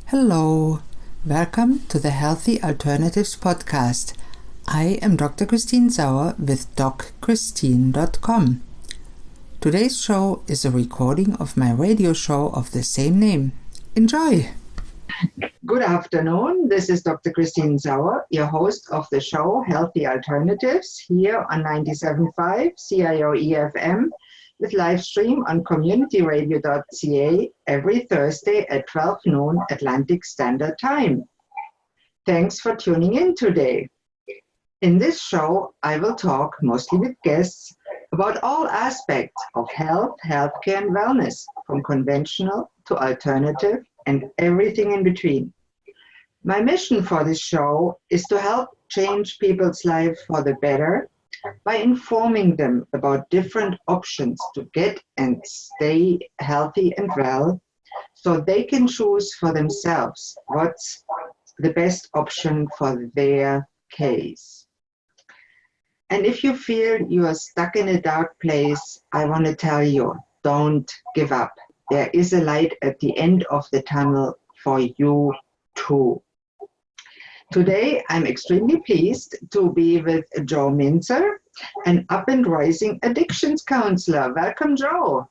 Hello, welcome to the Healthy Alternatives podcast. I am Dr. Christine Sauer with DocChristine.com. Today's show is a recording of my radio show of the same name. Enjoy! Good afternoon, this is Dr. Christine Sauer, your host of the show Healthy Alternatives here on 97.5 CIOE-FM with live stream on communityradio.ca every Thursday at 12 noon Atlantic Standard Time. Thanks for tuning in today. In this show, I will talk mostly with guests about all aspects of health, healthcare, and wellness, from conventional to alternative and everything in between. My mission for this show is to help change people's lives for the better by informing them about different options to get and stay healthy and well, so they can choose for themselves what's the best option for their case. And if you feel you are stuck in a dark place, I want to tell you, don't give up. There is a light at the end of the tunnel for you too. Today, I'm extremely pleased to be with Joe Mintzer, an up-and-rising addictions counselor. Welcome, Joe.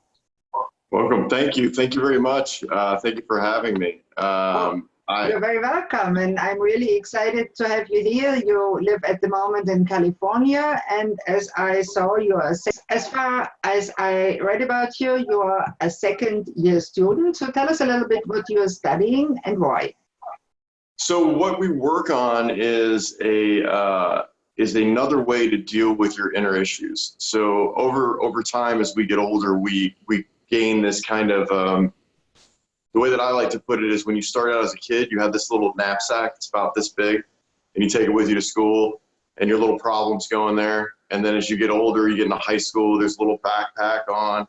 Welcome. Thank you. Thank you very much. Thank you for having me. You're very welcome, and I'm really excited to have you here. You live at the moment in California, and as I saw, you are, as far as I read about you, you are a second-year student. So tell us a little bit what you are studying and why. So what we work on is another way to deal with your inner issues. So over time, as we get older, we gain this kind of, the way that I like to put it is when you start out as a kid, you have this little knapsack, it's about this big, and you take it with you to school, and your little problems go in there. And then as you get older, you get into high school, there's a little backpack on,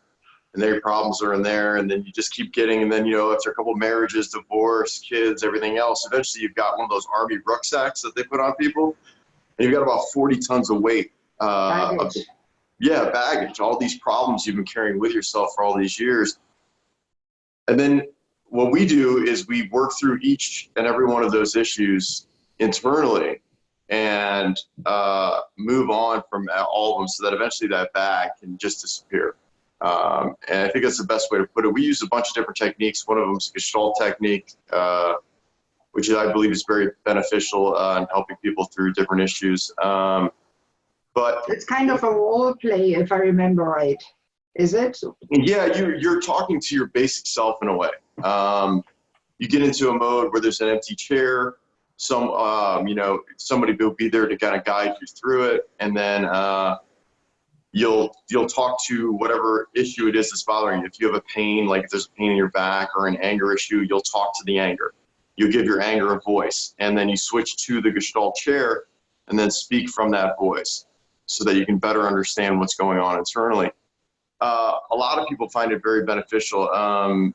and their problems are in there, and then you just keep getting, and then, after a couple of marriages, divorce, kids, everything else, eventually you've got one of those army rucksacks that they put on people, and you've got about 40 tons of weight. Baggage. Baggage, all these problems you've been carrying with yourself for all these years. And then what we do is we work through each and every one of those issues internally and move on from all of them so that eventually that bag can just disappear. And I think that's the best way to put it. We use a bunch of different techniques. One of them is a Gestalt technique, which I believe is very beneficial in helping people through different issues. But it's kind of a role play, if I remember right. Is it? Yeah, you're talking to your basic self in a way. You get into a mode where there's an empty chair. Somebody will be there to kind of guide you through it, and then you'll talk to whatever issue it is that's bothering you. If you have a pain, like if there's a pain in your back or an anger issue, you'll talk to the anger. You give your anger a voice, and then you switch to the Gestalt chair and then speak from that voice so that you can better understand what's going on internally. A lot of people find it very beneficial. For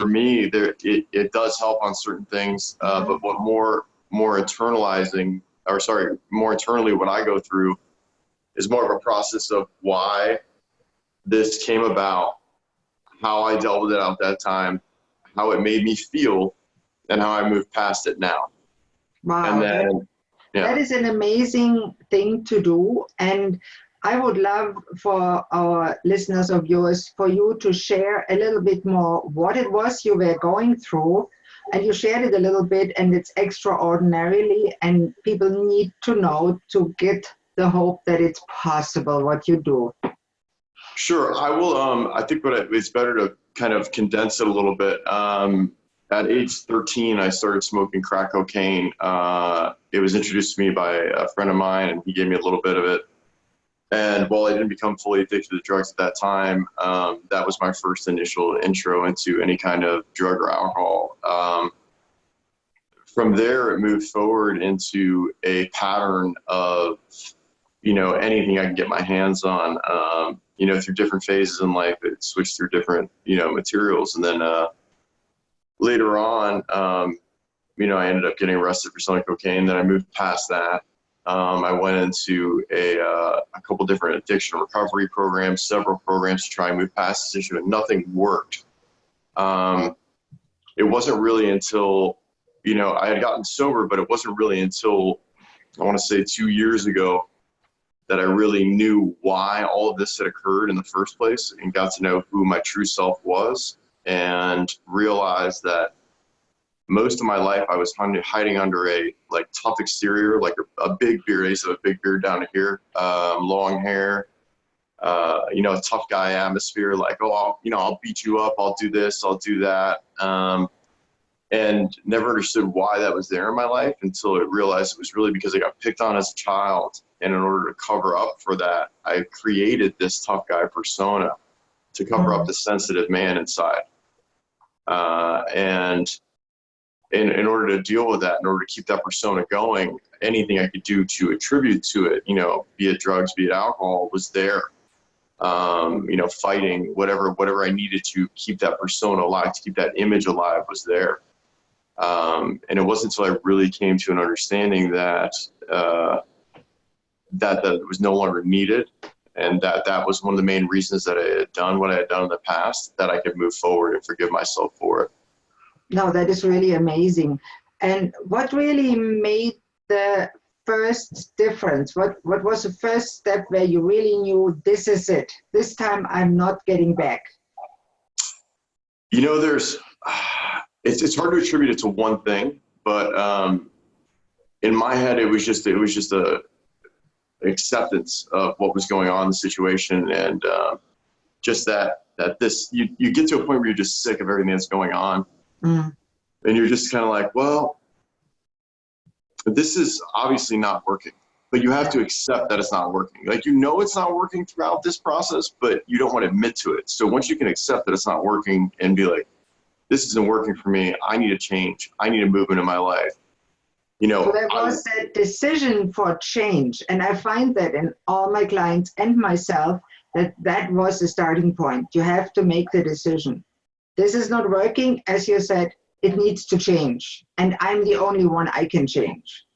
me, it does help on certain things, but what more internally what I go through is more of a process of why this came about, how I dealt with it at that time, how it made me feel, and how I move past it now. Wow, and then, that is an amazing thing to do. And I would love for our listeners or viewers for you to share a little bit more what it was you were going through. And you shared it a little bit, and it's extraordinarily, and people need to know to get the hope that it's possible what you do. Sure, I will. I think it's better to kind of condense it a little bit. At age 13, I started smoking crack cocaine. It was introduced to me by a friend of mine, and he gave me a little bit of it. And while I didn't become fully addicted to drugs at that time, that was my first initial intro into any kind of drug or alcohol. From there, it moved forward into a pattern of, anything I can get my hands on, through different phases in life. It switched through different, materials. And then later on, I ended up getting arrested for selling cocaine. Then I moved past that. I went into a couple different addiction recovery programs, several programs to try and move past this issue, and nothing worked. it wasn't really until, I had gotten sober, but it wasn't really until, I want to say 2 years ago, that I really knew why all of this had occurred in the first place, and got to know who my true self was, and realized that most of my life I was hiding under a tough exterior, like a big beard. I used to have a big beard down to here, long hair, a tough guy atmosphere, like, oh, I'll beat you up, I'll do this, I'll do that. And never understood why that was there in my life until I realized it was really because I got picked on as a child. And in order to cover up for that, I created this tough guy persona to cover up the sensitive man inside. And in order to deal with that, in order to keep that persona going, anything I could do to attribute to it, be it drugs, be it alcohol, was there. Fighting, whatever I needed to keep that persona alive, to keep that image alive, was there. And it wasn't until I really came to an understanding that that it was no longer needed, and that was one of the main reasons that I had done what I had done in the past, that I could move forward and forgive myself for it. No, that is really amazing. And what really made the first difference? What was the first step where you really knew, this is it? This time I'm not getting back. There's it's hard to attribute it to one thing, but in my head it was just a acceptance of what was going on in the situation, and just that this you get to a point where you're just sick of everything that's going on, and you're just kind of like, well, this is obviously not working, but you have to accept that it's not working. It's not working throughout this process, but you don't want to admit to it. So once you can accept that it's not working and be like, this isn't working for me, I need a change, I need a movement in my life. So there was that decision for change. And I find that in all my clients and myself, that was the starting point. You have to make the decision. This is not working, as you said, it needs to change. And I'm the only one I can change.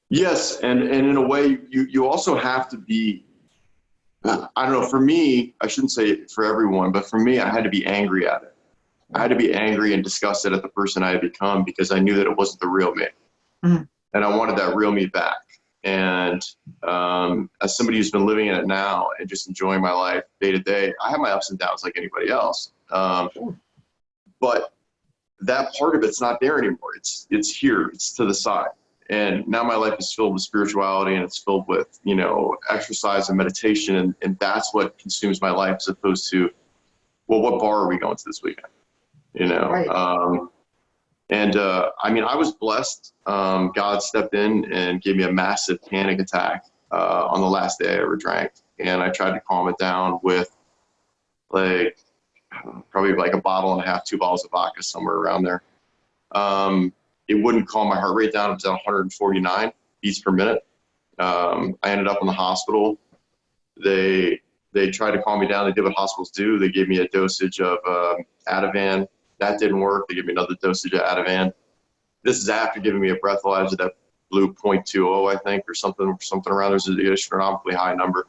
Yes, and in a way, you also have to be, I don't know, for me, I shouldn't say it for everyone, but for me, I had to be angry at it. I had to be angry and disgusted at the person I had become, because I knew that it wasn't the real me. Mm-hmm. And I wanted that real me back. And as somebody who's been living in it now and just enjoying my life day to day, I have my ups and downs like anybody else. But that part of it's not there anymore. It's here, it's to the side. And now my life is filled with spirituality, and it's filled with, exercise and meditation. And that's what consumes my life, as opposed to, well, what bar are we going to this weekend? Right. I was blessed. God stepped in and gave me a massive panic attack on the last day I ever drank. And I tried to calm it down with probably like a bottle and a half, 2 bottles of vodka, somewhere around there. It wouldn't calm my heart rate down. It was at 149 beats per minute. I ended up in the hospital. They tried to calm me down. They did what hospitals do. They gave me a dosage of Ativan. That didn't work. They gave me another dosage of Ativan. This is after giving me a breathalyzer that blew 0.20, I think, or something around. There's an astronomically high number.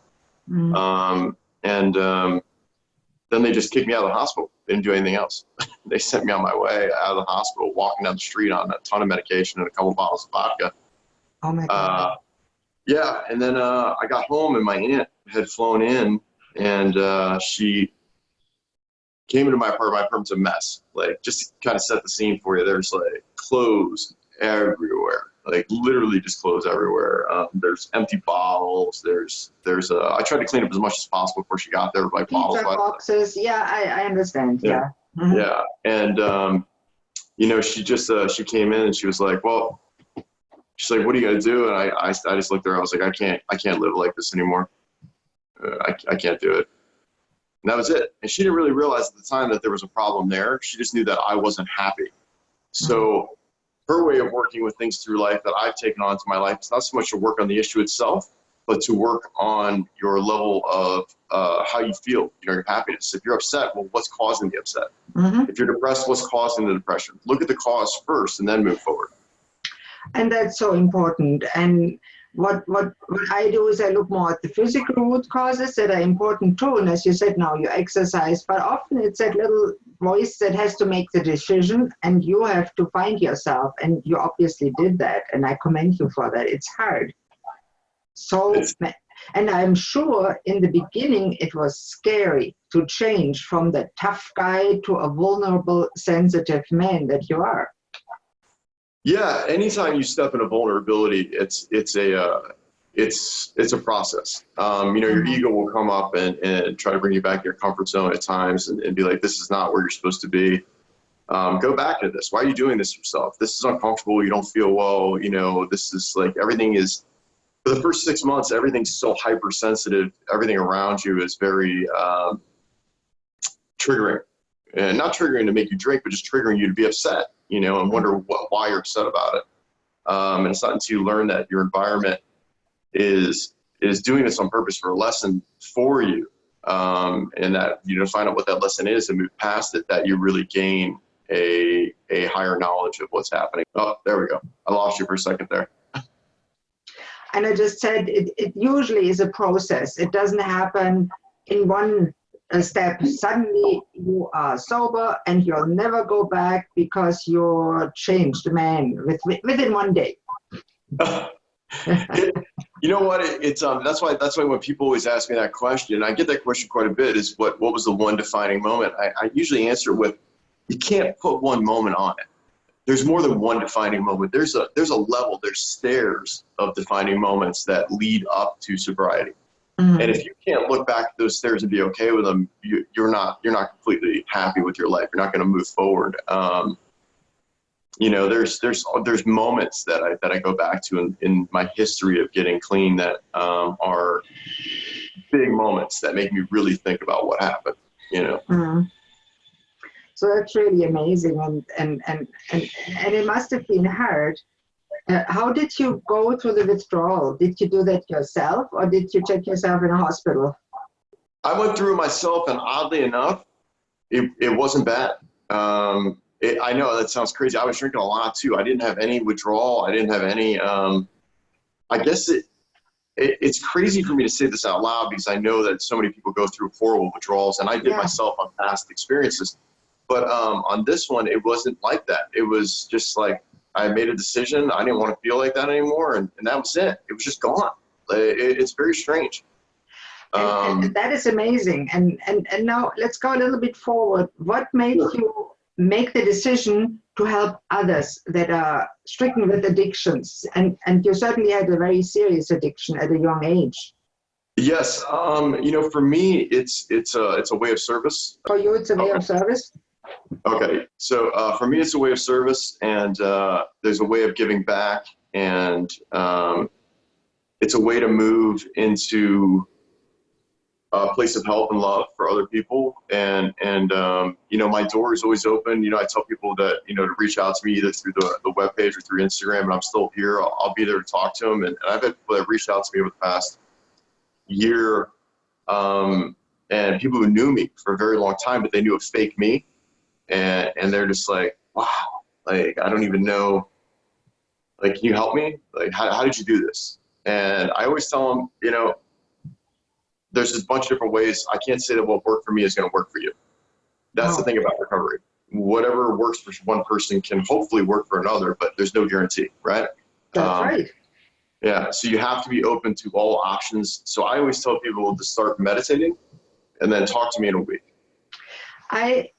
Then they just kicked me out of the hospital. They didn't do anything else. They sent me on my way out of the hospital, walking down the street on a ton of medication and a couple bottles of vodka. Oh my God. Yeah, and then I got home, and my aunt had flown in, and she came into my apartment. My apartment's a mess. Just to kind of set the scene for you, there's clothes everywhere, literally just clothes everywhere. There's empty bottles. I tried to clean up as much as possible before she got there, bottles. Pizza boxes. Yeah, I understand. Yeah. Mm-hmm. Yeah, and she came in and she was like, well, she's like, what are you gonna do? And I just looked at her. I was like, I can't live like this anymore. I can't do it. And that was it. And she didn't really realize at the time that there was a problem there. She just knew that I wasn't happy. So her way of working with things through life that I've taken on to my life is not so much to work on the issue itself, but to work on your level of how you feel, your happiness. If you're upset, well, what's causing the upset? Mm-hmm. If you're depressed, what's causing the depression? Look at the cause first and then move forward. And that's so important. And what I do is I look more at the physical root causes that are important too. And as you said, now you exercise, but often it's that little voice that has to make the decision, and you have to find yourself. And you obviously did that, and I commend you for that. It's hard. So, and I'm sure in the beginning it was scary to change from the tough guy to a vulnerable, sensitive man that you are. Yeah, anytime you step into vulnerability, it's a process. Your ego will come up and try to bring you back to your comfort zone at times and be like, this is not where you're supposed to be. Go back to this. Why are you doing this yourself? This is uncomfortable. You don't feel well. This is like everything is, for the first 6 months, everything's so hypersensitive. Everything around you is very triggering. And not triggering to make you drink, but just triggering you to be upset, and wonder why you're upset about it. And it's not until you learn that your environment is doing this on purpose for a lesson for you, and that find out what that lesson is and move past it, that you really gain a higher knowledge of what's happening. Oh, there we go. I lost you for a second there. And I just said it usually is a process. It doesn't happen in one step. Suddenly you are sober and you'll never go back because you're a changed man within one day. You know what? It's that's why when people always ask me that question, I get that question quite a bit, is what was the one defining moment? I usually answer with, you can't put one moment on it. There's more than one defining moment. There's a level, there's stairs of defining moments that lead up to sobriety. Mm-hmm. And if you can't look back at those stairs and be okay with them, you're not completely happy with your life. You're not going to move forward. There's moments that I go back to in my history of getting clean that are big moments that make me really think about what happened. Mm-hmm. So that's really amazing, and it must have been hard. How did you go through the withdrawal? Did you do that yourself, or did you check yourself in a hospital? I went through it myself, and oddly enough, it wasn't bad. I know that sounds crazy. I was drinking a lot too. I didn't have any withdrawal. I didn't have any. I guess it's crazy for me to say this out loud because I know that so many people go through horrible withdrawals, and I did myself on past experiences. But on this one, it wasn't like that. It was just like I made a decision. I didn't want to feel like that anymore, and that was it. It was just gone. It's very strange. And that is amazing. And now let's go a little bit forward. What made you make the decision to help others that are stricken with addictions? And you certainly had a very serious addiction at a young age. Yes. For me, it's a way of service. For you, it's a way of service? Okay. So for me, it's a way of service, and there's a way of giving back, and it's a way to move into a place of help and love for other people. And my door is always open. I tell people that, to reach out to me either through the webpage or through Instagram, and I'm still here. I'll be there to talk to them. And I've had people that have reached out to me over the past year, and people who knew me for a very long time, but they knew a fake me. And they're just like, wow, like, I don't even know, like, can you help me? Like, how did you do this? And I always tell them, there's this bunch of different ways. I can't say that what worked for me is going to work for you. That's the thing about recovery. Whatever works for one person can hopefully work for another, but there's no guarantee, right? That's right. Yeah, so you have to be open to all options. So I always tell people to start meditating and then talk to me in a week. I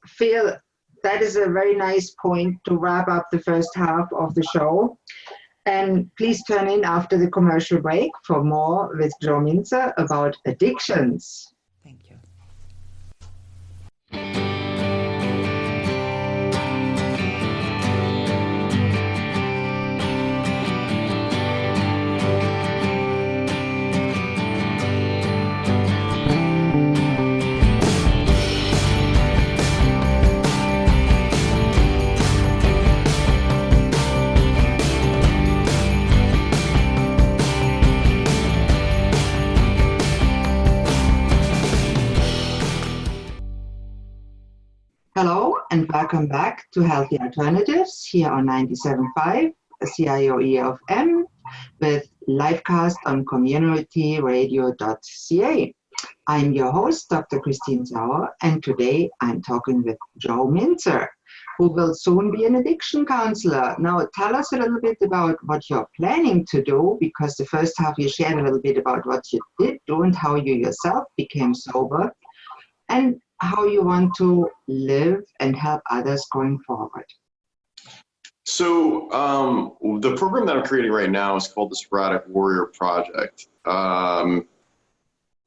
feel that is a very nice point to wrap up the first half of the show. And please turn in after the commercial break for more with Joe Mintzer about addictions. Thank you. Hello and welcome back to Healthy Alternatives here on 97.5 CIOE FM with livecast on communityradio.ca. I'm your host, Dr. Christine Sauer, and today I'm talking with Joe Mintzer, who will soon be an addiction counselor. Now, tell us a little bit about what you're planning to do, because the first half you shared a little bit about what you did do and how you yourself became sober, and how you want to live and help others going forward. So the program that I'm creating right now is called the Sporadic Warrior Project.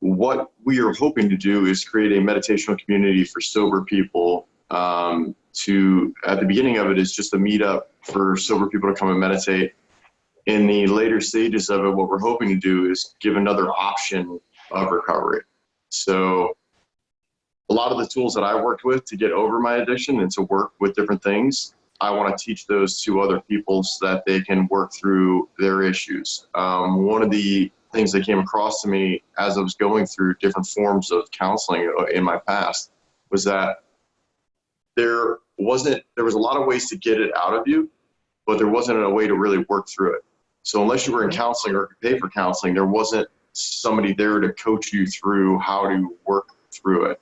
What we are hoping to do is create a meditational community for sober people. At the beginning of it is just a meetup for sober people to come and meditate. In the later stages of it, what we're hoping to do is give another option of recovery. So a lot of the tools that I worked with to get over my addiction and to work with different things, I want to teach those to other people so that they can work through their issues. One of the things that came across to me as I was going through different forms of counseling in my past was that there was a lot of ways to get it out of you, but there wasn't a way to really work through it. So unless you were in counseling or could pay for counseling, there wasn't somebody there to coach you through how to work through it.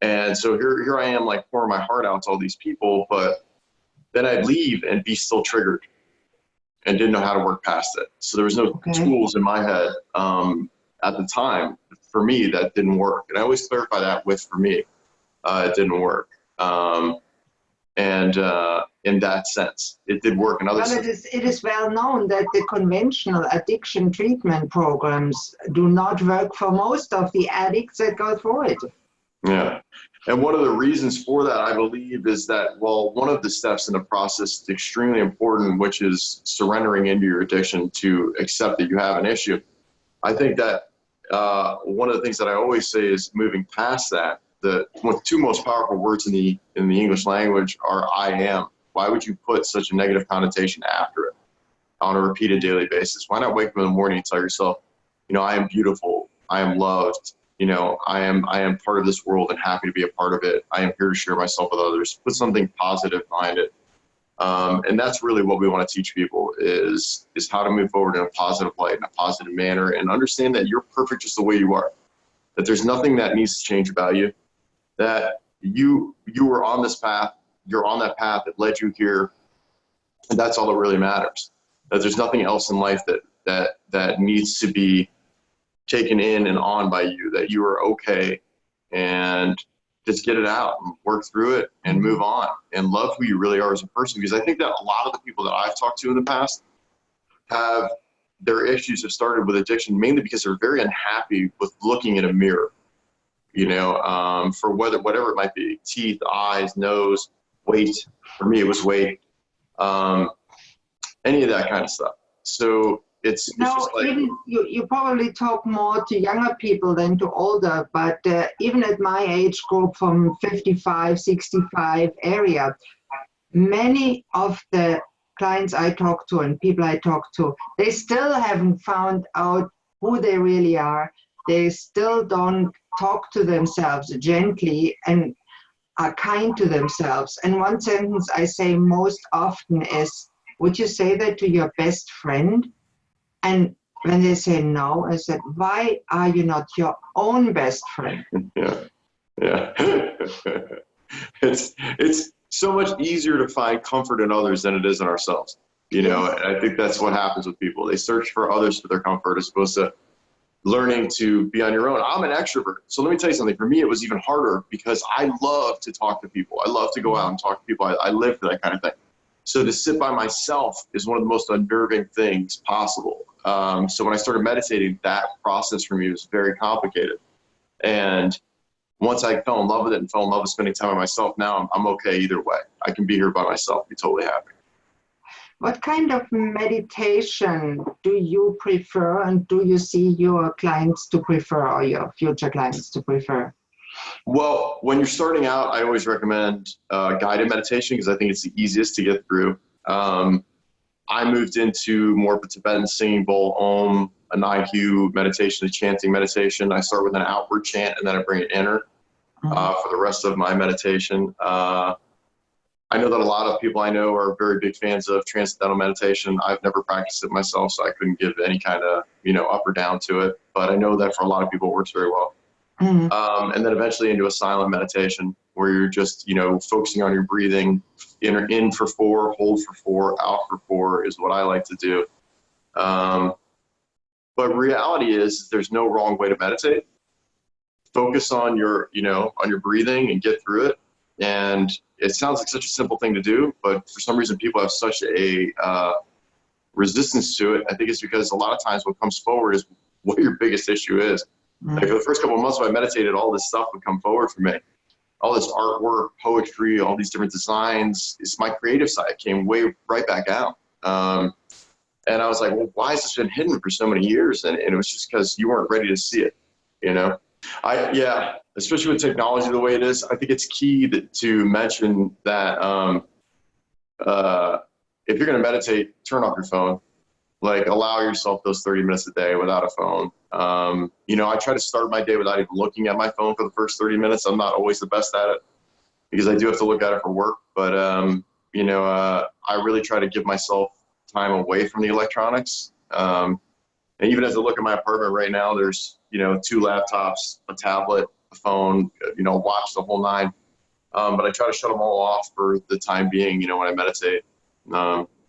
And so here I am, like, pouring my heart out to all these people, but then I'd leave and be still triggered and didn't know how to work past it. So there was no tools in my head at the time for me that didn't work. And I always clarify that with, for me, it didn't work. And in that sense, it did work in other sense. It is well known that the conventional addiction treatment programs do not work for most of the addicts that go through it. Yeah. And one of the reasons for that, I believe, is that, well, one of the steps in the process is extremely important, which is surrendering into your addiction to accept that you have an issue. I think that one of the things that I always say is moving past that. The two most powerful words in the English language are I am. Why would you put such a negative connotation after it on a repeated daily basis? Why not wake up in the morning and tell yourself, I am beautiful, I am loved, I am part of this world and happy to be a part of it. I am here to share myself with others. Put something positive behind it. And that's really what we want to teach people is how to move forward in a positive light, in a positive manner, and understand that you're perfect just the way you are, that there's nothing that needs to change about you, that you were on this path, you're on that path that led you here, and that's all that really matters. That there's nothing else in life that needs to be taken in and on by you, that you are okay, and just get it out and work through it and move on and love who you really are as a person. Because I think that a lot of the people that I've talked to in the past have their issues have started with addiction mainly because they're very unhappy with looking in a mirror, for whatever it might be, teeth, eyes, nose, weight. For me, it was weight, any of that kind of stuff. So it's just like, even you probably talk more to younger people than to older, but even at my age group from 55, 65 area, many of the clients I talk to and people I talk to, they still haven't found out who they really are. They still don't talk to themselves gently and are kind to themselves. And one sentence I say most often is, would you say that to your best friend? And when they say no, I said, why are you not your own best friend? Yeah. It's so much easier to find comfort in others than it is in ourselves. And I think that's what happens with people. They search for others for their comfort as opposed to learning to be on your own. I'm an extrovert. So let me tell you something. For me, it was even harder because I love to talk to people. I love to go out and talk to people. I live for that kind of thing. So to sit by myself is one of the most unnerving things possible. So when I started meditating, that process for me was very complicated. And once I fell in love with it and fell in love with spending time with myself, now I'm okay either way. I can be here by myself, be totally happy. What kind of meditation do you prefer, and do you see your clients to prefer or your future clients to prefer? Well, when you're starting out, I always recommend guided meditation because I think it's the easiest to get through. I moved into more of a Tibetan singing bowl, Om, a 9-hue meditation, a chanting meditation. I start with an outward chant and then I bring it inner for the rest of my meditation. I know that a lot of people I know are very big fans of transcendental meditation. I've never practiced it myself, so I couldn't give any kind of, up or down to it. But I know that for a lot of people, it works very well. Mm-hmm. And then eventually into a silent meditation where you're just, focusing on your breathing. In for 4, hold for 4, out for 4 is what I like to do. But reality is there's no wrong way to meditate. Focus on your, on your breathing and get through it. And it sounds like such a simple thing to do, but for some reason people have such a resistance to it. I think it's because a lot of times what comes forward is what your biggest issue is. Mm-hmm. Like for the first couple of months when I meditated, all this stuff would come forward for me. All this artwork, poetry, all these different designs. It's my creative side came right back out. And I was like, well, why has this been hidden for so many years? And it was just because you weren't ready to see it, especially with technology the way it is, I think it's key to mention that if you're going to meditate, turn off your phone. Like, allow yourself those 30 minutes a day without a phone. I try to start my day without even looking at my phone for the first 30 minutes. I'm not always the best at it because I do have to look at it for work. But, I really try to give myself time away from the electronics. And even as I look at my apartment right now, there's, 2 laptops, a tablet, a phone, watch, the whole 9. But I try to shut them all off for the time being, when I meditate.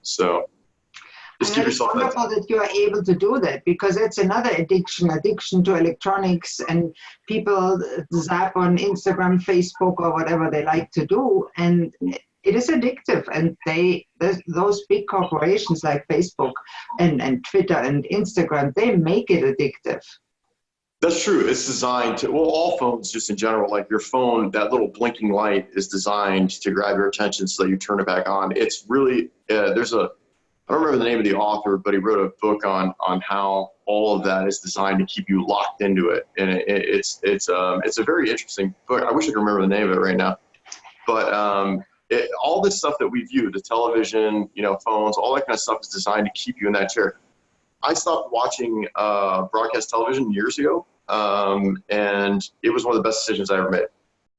So just give yourself that time. It's wonderful that you are able to do that, because it's another addiction to electronics, and people zap on Instagram, Facebook, or whatever they like to do. And it is addictive, and those big corporations like Facebook and Twitter and Instagram, they make it addictive. That's true. It's designed to, all phones just in general, like your phone, that little blinking light is designed to grab your attention so that you turn it back on. It's really, I don't remember the name of the author, but he wrote a book on how all of that is designed to keep you locked into it. And it's a very interesting book. I wish I could remember the name of it right now. But all this stuff that we view, the television, phones, all that kind of stuff is designed to keep you in that chair. I stopped watching broadcast television years ago, and it was one of the best decisions I ever made.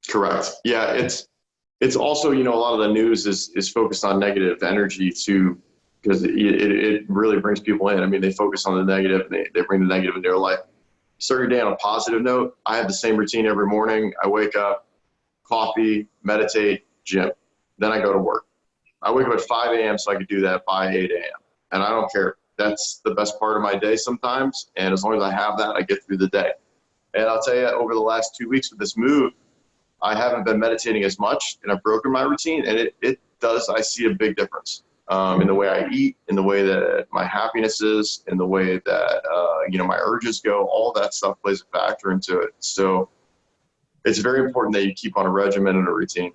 Correct. Yeah, it's also, a lot of the news is focused on negative energy too, because it really brings people in. I mean, they focus on the negative, and they bring the negative into their life. Start your day on a positive note. I have the same routine every morning. I wake up, coffee, meditate, gym. Then I go to work. I wake up at 5 a.m. so I could do that by 8 a.m. And I don't care. That's the best part of my day sometimes. And as long as I have that, I get through the day. And I'll tell you, over the last 2 weeks with this move, I haven't been meditating as much, and I've broken my routine. And it does, I see a big difference in the way I eat, in the way that my happiness is, in the way that, my urges go. All that stuff plays a factor into it. So it's very important that you keep on a regimen and a routine.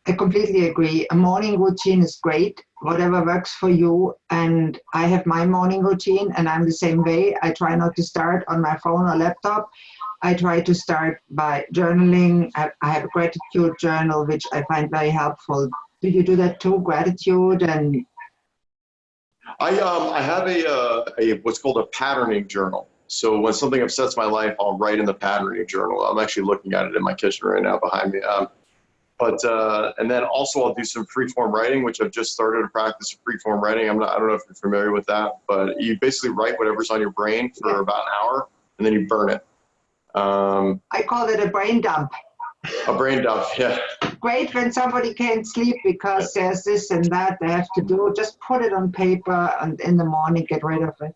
I completely agree. A morning routine is great, whatever works for you. And I have my morning routine, and I'm the same way. I try not to start on my phone or laptop. I try to start by journaling. I have a gratitude journal, which I find very helpful. Do you do that too, gratitude? And I have a what's called a patterning journal. So when something upsets my life, I'll write in the patterning journal. I'm actually looking at it in my kitchen right now behind me. And then also I'll do some freeform writing, which I've just started to practice freeform writing. I don't know if you're familiar with that, but you basically write whatever's on your brain for about an hour, and then you burn it. I call it a brain dump. A brain dump, yeah. Great when somebody can't sleep because there's this and that they have to do. Just put it on paper, and in the morning get rid of it.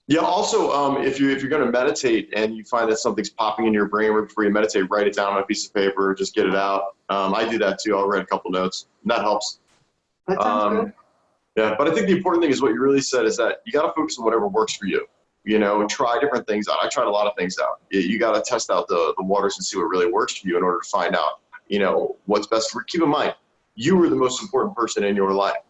Yeah. Also, if you're going to meditate and you find that something's popping in your brain right before you meditate, write it down on a piece of paper. Just get it out. I do that too. I'll write a couple notes. And that helps. That sounds good. Yeah, but I think the important thing is what you really said is that you got to focus on whatever works for you. Try different things out. I tried a lot of things out. You got to test out the waters and see what really works for you in order to find out, what's best for you. Keep in mind, you are the most important person in your life.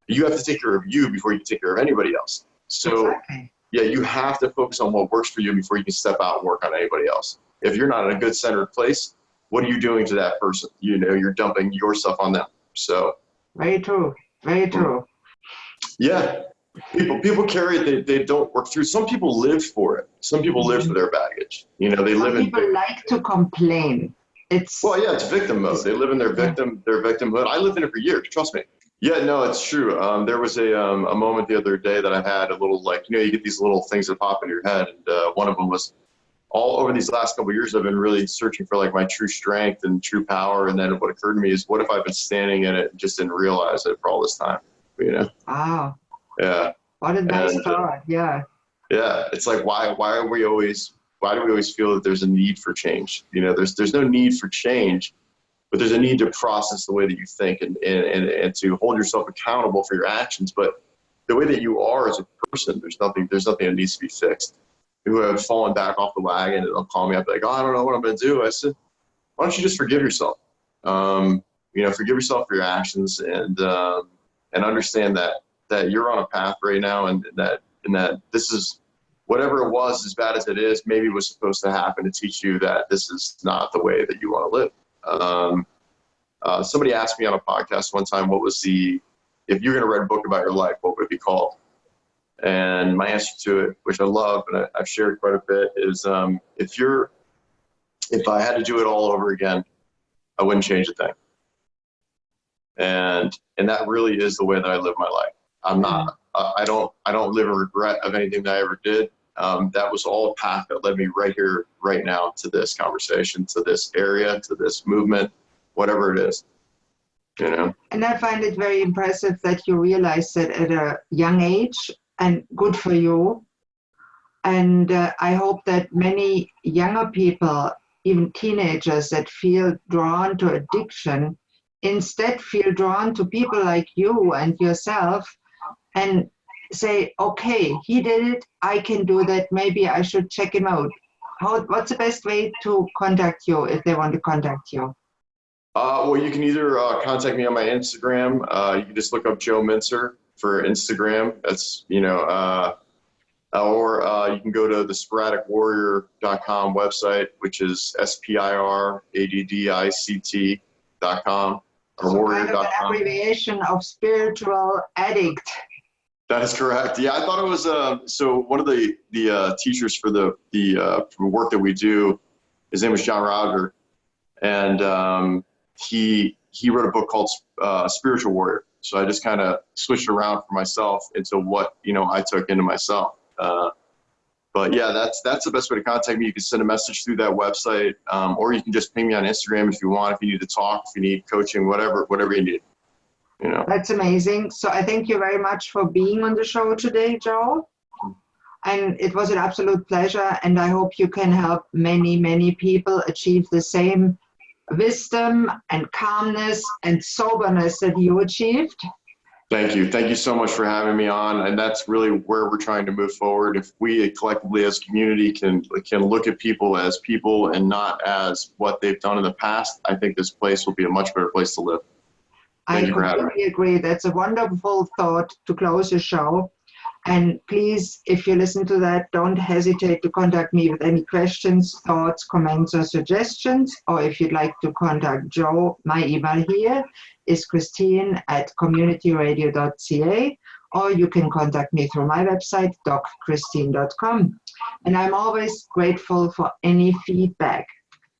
You have to take care of you before you can take care of anybody else. So, exactly. Yeah, you have to focus on what works for you before you can step out and work on anybody else. If you're not in a good centered place, what are you doing to that person? You're dumping your stuff on them. So. Very true. Very true. Yeah. People carry it. They don't work through. Some people live for it. Some people live for their baggage. They live in. Some people like to complain. Well, yeah, it's victim mode. They live in their victimhood. I lived in it for years. Trust me. Yeah, no, it's true. There was a moment the other day that I had a little, like, you get these little things that pop into your head, and one of them was, all over these last couple of years, I've been really searching for like my true strength and true power. And then what occurred to me is, what if I've been standing in it and just didn't realize it for all this time? Wow. Yeah. What a nice thought. Yeah. Yeah. It's like, why do we always feel that there's a need for change? There's no need for change, but there's a need to process the way that you think and to hold yourself accountable for your actions. But the way that you are as a person, there's nothing that needs to be fixed. Who have fallen back off the wagon, and they'll call me up like, oh, I don't know what I'm going to do. I said, why don't you just forgive yourself? Forgive yourself for your actions, and understand that you're on a path right now, and that this is, whatever it was, as bad as it is, maybe it was supposed to happen to teach you that this is not the way that you want to live. Somebody asked me on a podcast one time, if you're going to write a book about your life, what would it be called? And my answer to it, which I love and I've shared quite a bit, is if I had to do it all over again, I wouldn't change a thing. And that really is the way that I live my life. I don't live in regret of anything that I ever did. That was all a path that led me right here, right now, to this conversation, to this area, to this movement, whatever it is. And I find it very impressive that you realize that at a young age, and good for you. And I hope that many younger people, even teenagers that feel drawn to addiction, instead feel drawn to people like you and yourself and say, okay, he did it, I can do that, maybe I should check him out. What's the best way to contact you if they want to contact you? Well, you can either contact me on my Instagram. You can just look up Joe Mintzer for Instagram. That's, or you can go to the sporadicwarrior.com website, which is SPIRADDICT.com, or warrior.com. Kind of an abbreviation of spiritual addict. That is correct. Yeah, I thought it was, so one of the teachers for the work that we do, his name was John Roger, and he wrote a book called Spiritual Warrior. So I just kind of switched around for myself into what, I took into myself. But yeah, that's the best way to contact me. You can send a message through that website, or you can just ping me on Instagram if you want, if you need to talk, if you need coaching, whatever you need. That's amazing. So I thank you very much for being on the show today, Joe. And it was an absolute pleasure. And I hope you can help many, many people achieve the same wisdom and calmness and soberness that you achieved. Thank you. Thank you so much for having me on. And that's really where we're trying to move forward. If we collectively as community can look at people as people and not as what they've done in the past, I think this place will be a much better place to live. Thank you for having me. I completely agree. That's a wonderful thought to close the show. And please, if you listen to that, don't hesitate to contact me with any questions, thoughts, comments, or suggestions. Or if you'd like to contact Joe, my email here is christine@communityradio.ca, or you can contact me through my website, docchristine.com. And I'm always grateful for any feedback.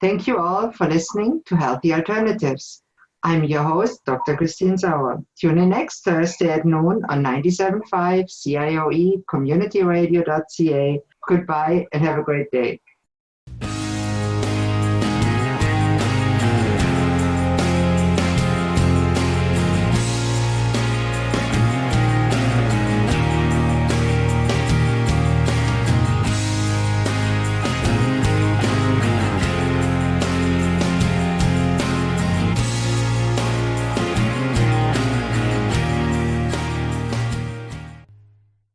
Thank you all for listening to Healthy Alternatives. I'm your host, Dr. Christine Sauer. Tune in next Thursday at noon on 97.5 CIOE, communityradio.ca. Goodbye and have a great day.